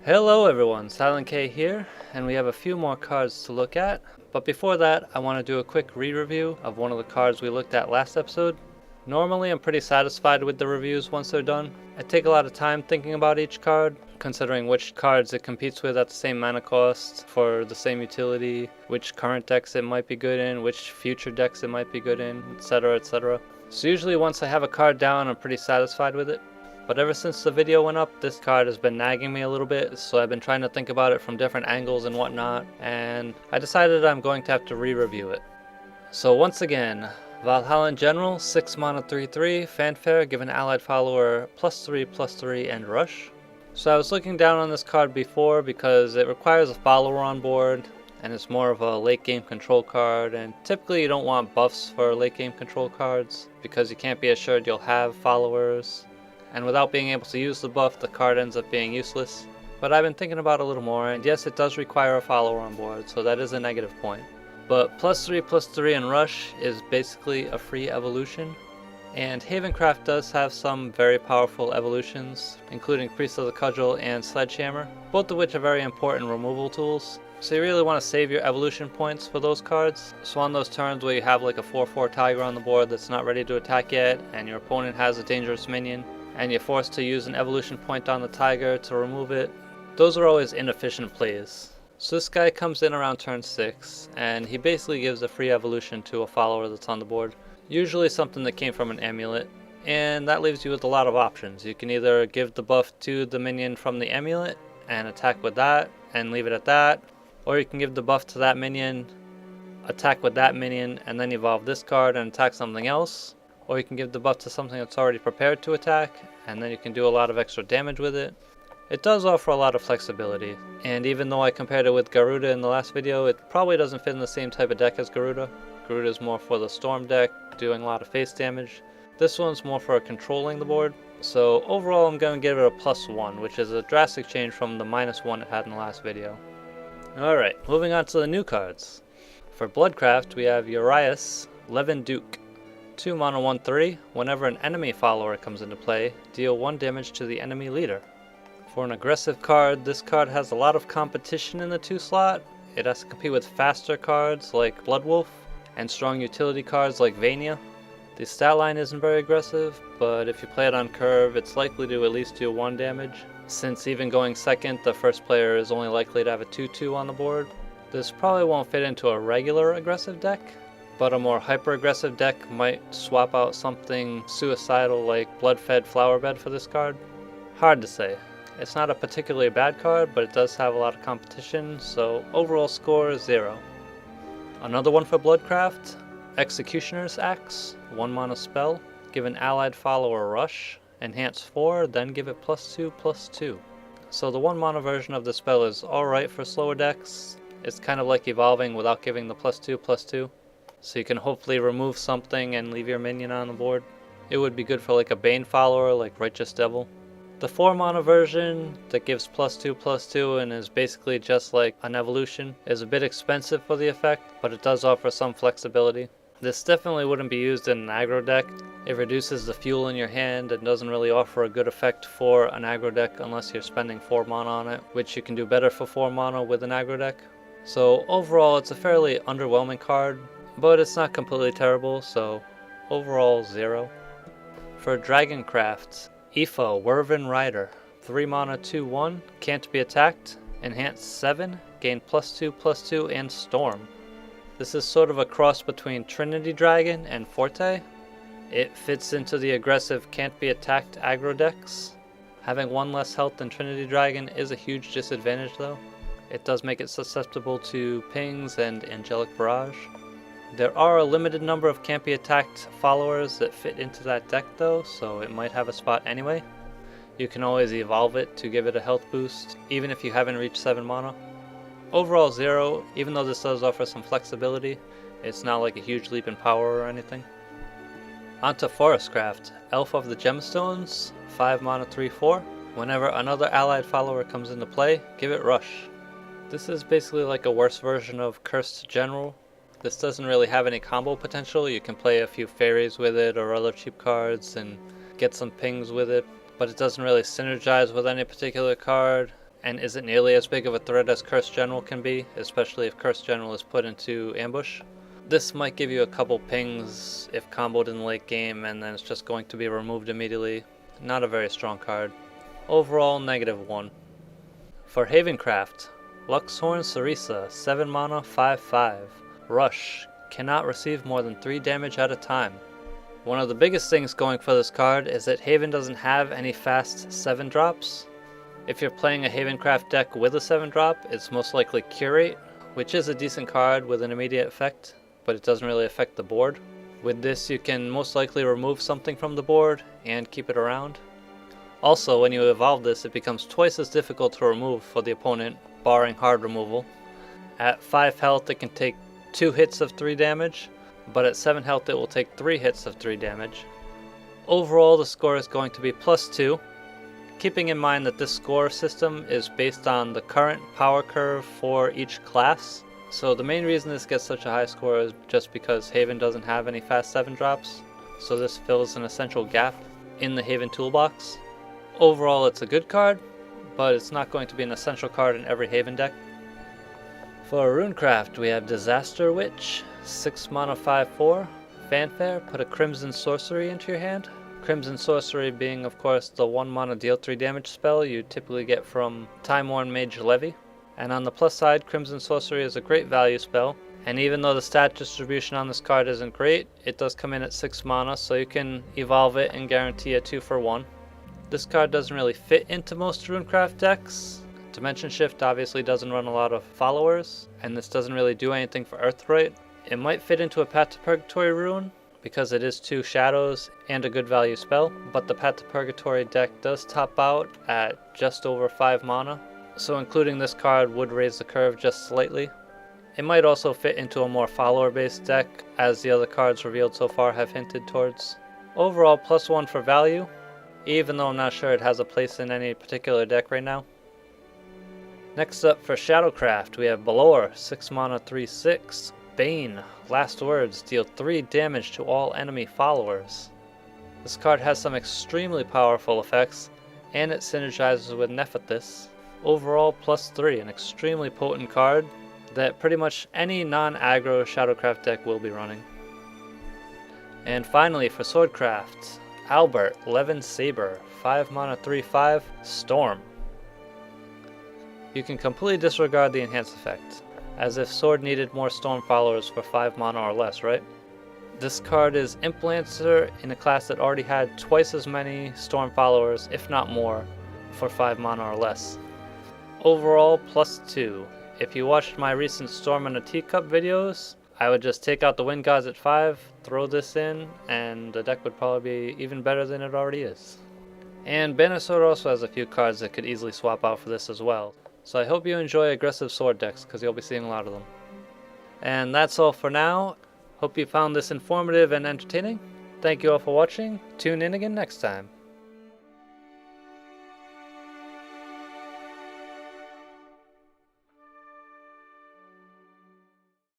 Hello everyone, Silent K here, and we have a few more cards to look at. But before that, I want to do a quick re-review of one of the cards we looked at last episode. Normally I'm pretty satisfied with the reviews once they're done. I take a lot of time thinking about each card, considering which cards it competes with at the same mana cost for the same utility, which current decks it might be good in, which future decks it might be good in, etc, etc. So usually once I have a card down, I'm pretty satisfied with it. But ever since the video went up, this card has been nagging me a little bit, so I've been trying to think about it from different angles and whatnot, and I decided I'm going to have to re-review it. So once again, Valkyrie General, 6 mana 3/3, Fanfare, give an allied follower +3/+3 and Rush. So I was looking down on this card before because it requires a follower on board, and it's more of a late game control card, and typically you don't want buffs for late game control cards because you can't be assured you'll have followers. And without being able to use the buff, the card ends up being useless. But I've been thinking about it a little more, and yes, it does require a follower on board, so that is a negative point. But +3/+3 and Rush is basically a free evolution. And Havencraft does have some very powerful evolutions, including Priest of the Cudgel and Sledgehammer, both of which are very important removal tools. So you really want to save your evolution points for those cards. So on those turns where you have like a 4/4 tiger on the board that's not ready to attack yet, and your opponent has a dangerous minion, and you're forced to use an evolution point on the tiger to remove it, those are always inefficient plays. So this guy comes in around turn 6, and he basically gives a free evolution to a follower that's on the board. Usually something that came from an amulet, and that leaves you with a lot of options. You can either give the buff to the minion from the amulet and attack with that and leave it at that, or you can give the buff to that minion, attack with that minion, and then evolve this card and attack something else. Or you can give the buff to something that's already prepared to attack, and then you can do a lot of extra damage with it. It does offer a lot of flexibility, and even though I compared it with Garuda in the last video, it probably doesn't fit in the same type of deck as Garuda. Garuda is more for the storm deck, doing a lot of face damage. This one's more for controlling the board. So overall I'm going to give it a +1, which is a drastic change from the -1 it had in the last video. Alright, moving on to the new cards. For Bloodcraft we have Urias, Levin Duke. 2 mana 1/3, whenever an enemy follower comes into play, deal 1 damage to the enemy leader. For an aggressive card, this card has a lot of competition in the 2 slot. It has to compete with faster cards like Bloodwolf and strong utility cards like Vania. The stat line isn't very aggressive, but if you play it on curve, it's likely to at least do 1 damage. Since even going second, the first player is only likely to have a 2/2 on the board. This probably won't fit into a regular aggressive deck, but a more hyper-aggressive deck might swap out something suicidal like Blood-Fed Flowerbed for this card. Hard to say. It's not a particularly bad card, but it does have a lot of competition, so overall score is 0. Another one for Bloodcraft, Executioner's Axe, 1 mana spell, give an allied follower Rush, enhance 4, then give it +2/+2. So the 1 mana version of the spell is alright for slower decks. It's kind of like evolving without giving the +2/+2. So you can hopefully remove something and leave your minion on the board. It would be good for like a Bane follower like Righteous Devil. The 4 mana version that gives +2/+2 and is basically just like an evolution is a bit expensive for the effect, but it does offer some flexibility. This definitely wouldn't be used in an aggro deck. It reduces the fuel in your hand and doesn't really offer a good effect for an aggro deck unless you're spending 4 mana on it, which you can do better for 4 mana with an aggro deck. So overall it's a fairly underwhelming card, but it's not completely terrible, so overall 0. For Dragoncraft, Aoife, Werven Rider, 3 mana 2/1, can't be attacked, enhance 7, gain +2/+2 and Storm. This is sort of a cross between Trinity Dragon and Forte. It fits into the aggressive can't be attacked aggro decks. Having 1 less health than Trinity Dragon is a huge disadvantage though. It does make it susceptible to pings and Angelic Barrage. There are a limited number of can't be attacked followers that fit into that deck though, so it might have a spot anyway. You can always evolve it to give it a health boost, even if you haven't reached 7 mana. Overall 0, even though this does offer some flexibility, it's not like a huge leap in power or anything. Onto Forestcraft, Elf of the Gemstones, 5 mana 3/4. Whenever another allied follower comes into play, give it Rush. This is basically like a worse version of Cursed General. This doesn't really have any combo potential. You can play a few fairies with it or other cheap cards and get some pings with it, but it doesn't really synergize with any particular card. and isn't nearly as big of a threat as Cursed General can be, especially if Cursed General is put into ambush. This might give you a couple pings if comboed in the late game, and then it's just going to be removed immediately. Not a very strong card. Overall, -1. For Havencraft, Luxhorn Sarisa, 7 mana, 5/5. Rush, cannot receive more than 3 damage at a time. One of the biggest things going for this card is that Haven doesn't have any fast 7-drops. If you're playing a Havencraft deck with a 7-drop, it's most likely Curate, which is a decent card with an immediate effect, but it doesn't really affect the board. With this, you can most likely remove something from the board and keep it around. Also, when you evolve this, it becomes twice as difficult to remove for the opponent, barring hard removal. At 5 health, it can take 2 hits of 3 damage, but at 7 health, it will take 3 hits of 3 damage. Overall, the score is going to be +2, keeping in mind that this score system is based on the current power curve for each class. So the main reason this gets such a high score is just because Haven doesn't have any fast 7-drops, so this fills an essential gap in the Haven toolbox. Overall, it's a good card, but it's not going to be an essential card in every Haven deck. For Rune Craft, we have Disaster Witch, 6 mana, 5/4. Fanfare, put a Crimson Sorcery into your hand. Crimson Sorcery being, of course, the 1 mana deal 3 damage spell you typically get from Time-Worn Mage Levy. And on the plus side, Crimson Sorcery is a great value spell, and even though the stat distribution on this card isn't great, it does come in at 6 mana, so you can evolve it and guarantee a 2-for-1. This card doesn't really fit into most Runecraft decks. Dimension Shift obviously doesn't run a lot of followers, and this doesn't really do anything for Earthright. It might fit into a Path to Purgatory rune, because it is 2 shadows and a good value spell, but the Path to Purgatory deck does top out at just over 5 mana, so including this card would raise the curve just slightly. It might also fit into a more follower-based deck, as the other cards revealed so far have hinted towards. Overall, +1 for value, even though I'm not sure it has a place in any particular deck right now. Next up for Shadowcraft, we have Balor, 6 mana, 3/6. Bane, last words, deal 3 damage to all enemy followers. This card has some extremely powerful effects, and it synergizes with Nephthys. Overall, +3, an extremely potent card that pretty much any non-aggro Shadowcraft deck will be running. And finally, for Swordcraft, Albert, Levin Saber, 5 mana, 3/5, Storm. You can completely disregard the enhanced effect, as if Sword needed more Storm followers for 5 mana or less, right? This card is Imp Lancer in a class that already had twice as many Storm followers, if not more, for 5 mana or less. Overall, +2. If you watched my recent Storm in a Teacup videos, I would just take out the Wind Gods at 5, throw this in, and the deck would probably be even better than it already is. And Banner Sword also has a few cards that could easily swap out for this as well. So I hope you enjoy aggressive sword decks, because you'll be seeing a lot of them. And that's all for now. Hope you found this informative and entertaining. Thank you all for watching. Tune in again next time.